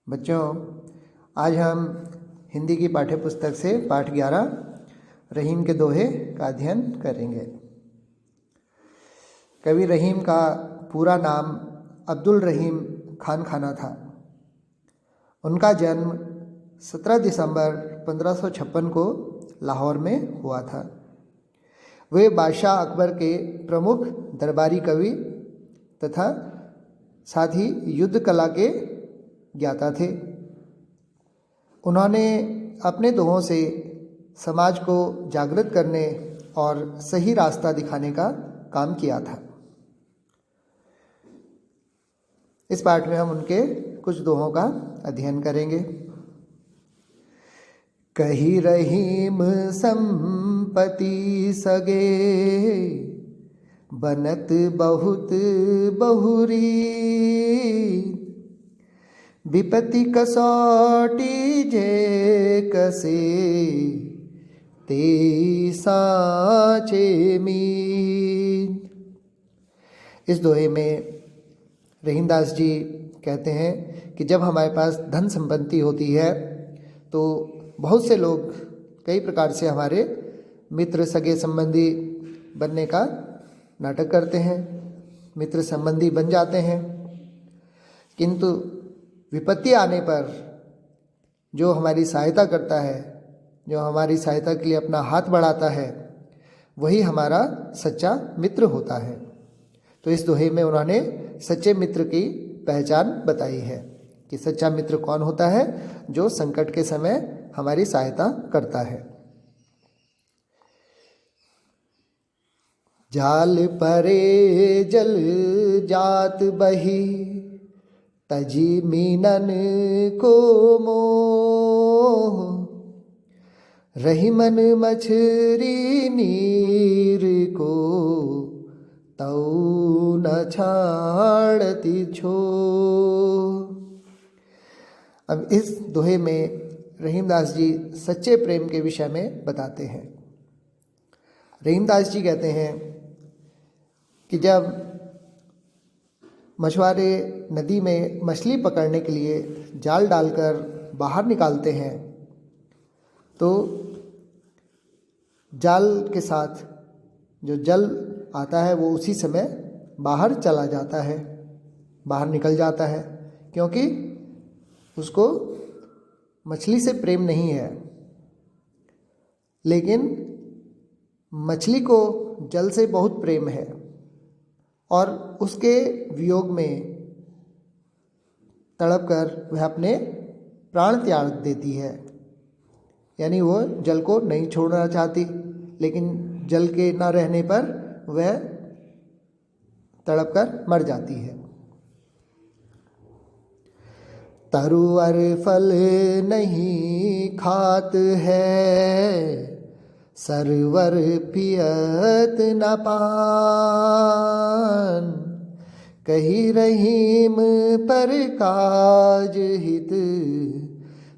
बच्चों, आज हम हिंदी की पाठ्य पुस्तक से पाठ 11 रहीम के दोहे का अध्ययन करेंगे। कवि रहीम का पूरा नाम अब्दुल रहीम खान खाना था। उनका जन्म 17 दिसंबर 1556 को लाहौर में हुआ था। वे बादशाह अकबर के प्रमुख दरबारी कवि तथा साथ ही युद्ध कला के ज्ञाता थे। उन्होंने अपने दोहों से समाज को जागृत करने और सही रास्ता दिखाने का काम किया था। इस पाठ में हम उनके कुछ दोहों का अध्ययन करेंगे। कही रहीम संपत्ति सगे, बनत बहुत बहुरी, विपत्ति कसौटी जे कसे, ते साचे मीन। इस दोहे में रहीमदास जी कहते हैं कि जब हमारे पास धन संपत्ति होती है तो बहुत से लोग कई प्रकार से हमारे मित्र सगे संबंधी बनने का नाटक करते हैं, मित्र संबंधी बन जाते हैं। किंतु विपत्ति आने पर जो हमारी सहायता करता है, जो हमारी सहायता के लिए अपना हाथ बढ़ाता है, वही हमारा सच्चा मित्र होता है। तो इस दोहे में उन्होंने सच्चे मित्र की पहचान बताई है कि सच्चा मित्र कौन होता है, जो संकट के समय हमारी सहायता करता है। जाल परे जल जात बही, तजी मीनन को मोह, रहीमन मछरी नीर को, तऊ न छाड़ती छो। अब इस दोहे में रहीमदास जी सच्चे प्रेम के विषय में बताते हैं। रहीमदास जी कहते हैं कि जब मछुआरे नदी में मछली पकड़ने के लिए जाल डालकर बाहर निकालते हैं तो जाल के साथ जो जल आता है वो उसी समय बाहर चला जाता है, बाहर निकल जाता है, क्योंकि उसको मछली से प्रेम नहीं है। लेकिन मछली को जल से बहुत प्रेम है और उसके वियोग में तड़प कर वह अपने प्राण त्याग देती है। यानी वो जल को नहीं छोड़ना चाहती, लेकिन जल के न रहने पर वह तड़प कर मर जाती है। तरुअर फल नहीं खात है, सरवर पियत न पान, कही रहीम पर काज हित,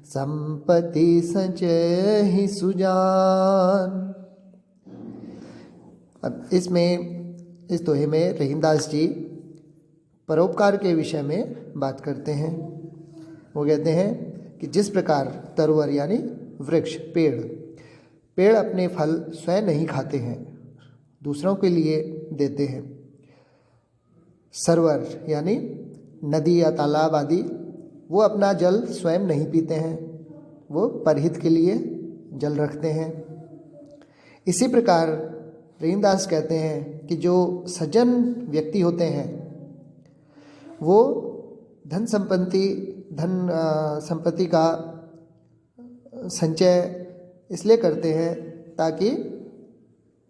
संपत्ति संचहि सुजान। अब इस दोहे में रहीमदास जी परोपकार के विषय में बात करते हैं। वो कहते हैं कि जिस प्रकार तरुवर यानी वृक्ष, पेड़ अपने फल स्वयं नहीं खाते हैं, दूसरों के लिए देते हैं। सरोवर यानी नदी या तालाब आदि, वो अपना जल स्वयं नहीं पीते हैं, वो परहित के लिए जल रखते हैं। इसी प्रकार रहीमदास कहते हैं कि जो सज्जन व्यक्ति होते हैं वो धन संपत्ति का संचय इसलिए करते हैं ताकि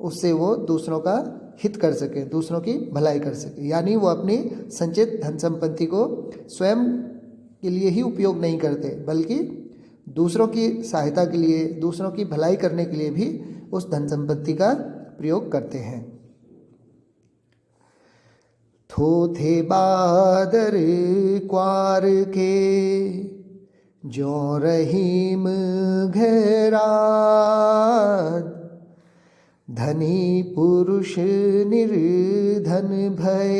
उससे वो दूसरों का हित कर सके, दूसरों की भलाई कर सके। यानी वो अपनी संचित धन संपत्ति को स्वयं के लिए ही उपयोग नहीं करते, बल्कि दूसरों की सहायता के लिए, दूसरों की भलाई करने के लिए भी उस धन संपत्ति का प्रयोग करते हैं। थोथे बादर क्वार के, जो रहीम घेराद, धनी पुरुष निर्धन भय,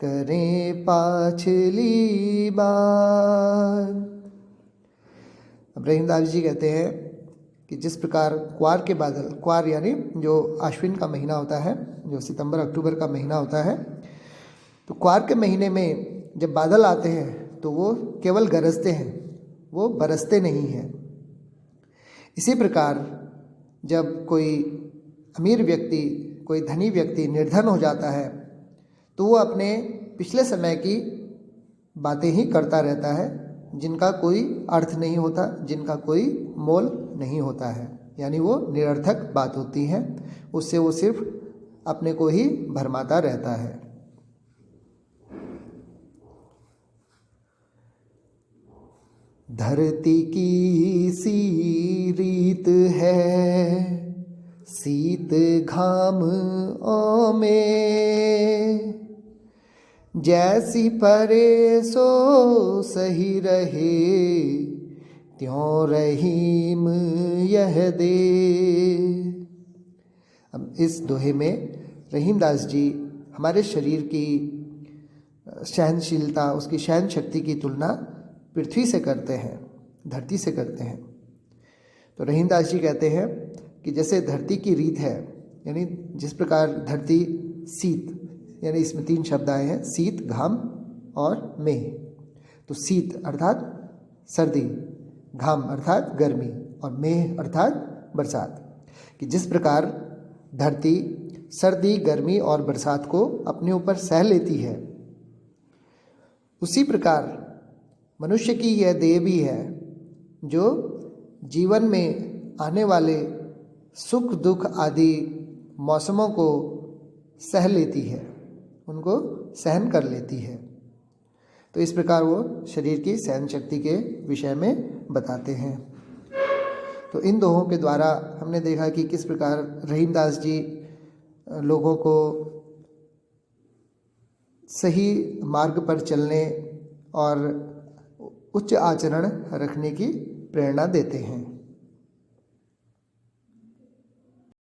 करें पाछली बार। अब रहीमदास जी कहते हैं कि जिस प्रकार क्वार के बादल, क्वार यानी जो आश्विन का महीना होता है, जो सितंबर अक्टूबर का महीना होता है, तो क्वार के महीने में जब बादल आते हैं तो वो केवल गरजते हैं, वो बरसते नहीं हैं। इसी प्रकार जब कोई अमीर व्यक्ति, कोई धनी व्यक्ति निर्धन हो जाता है तो वो अपने पिछले समय की बातें ही करता रहता है, जिनका कोई अर्थ नहीं होता, जिनका कोई मोल नहीं होता है, यानी वो निरर्थक बात होती है, उससे वो सिर्फ अपने को ही भरमाता रहता है। धरती की सी रीत है, शीत घाम ओ में, जैसी परे सो सही रहे, त्यों रहीम यह दे। अब इस दोहे में रहीमदास जी हमारे शरीर की सहनशीलता, उसकी सहन शक्ति की तुलना पृथ्वी से करते हैं, धरती से करते हैं। तो रहीमदास जी कहते हैं कि जैसे धरती की रीत है, यानी जिस प्रकार धरती शीत, यानी इसमें 3 शब्द आए हैं, शीत, घाम और मेह। तो शीत अर्थात सर्दी, घाम अर्थात गर्मी और मेह अर्थात बरसात। कि जिस प्रकार धरती सर्दी, गर्मी और बरसात को अपने ऊपर सह लेती है, उसी प्रकार मनुष्य की यह देह भी है जो जीवन में आने वाले सुख दुख आदि मौसमों को सह लेती है, उनको सहन कर लेती है। तो इस प्रकार वो शरीर की सहन शक्ति के विषय में बताते हैं। तो इन दोहों के द्वारा हमने देखा कि किस प्रकार रहीमदास जी लोगों को सही मार्ग पर चलने और उच्च आचरण रखने की प्रेरणा देते हैं।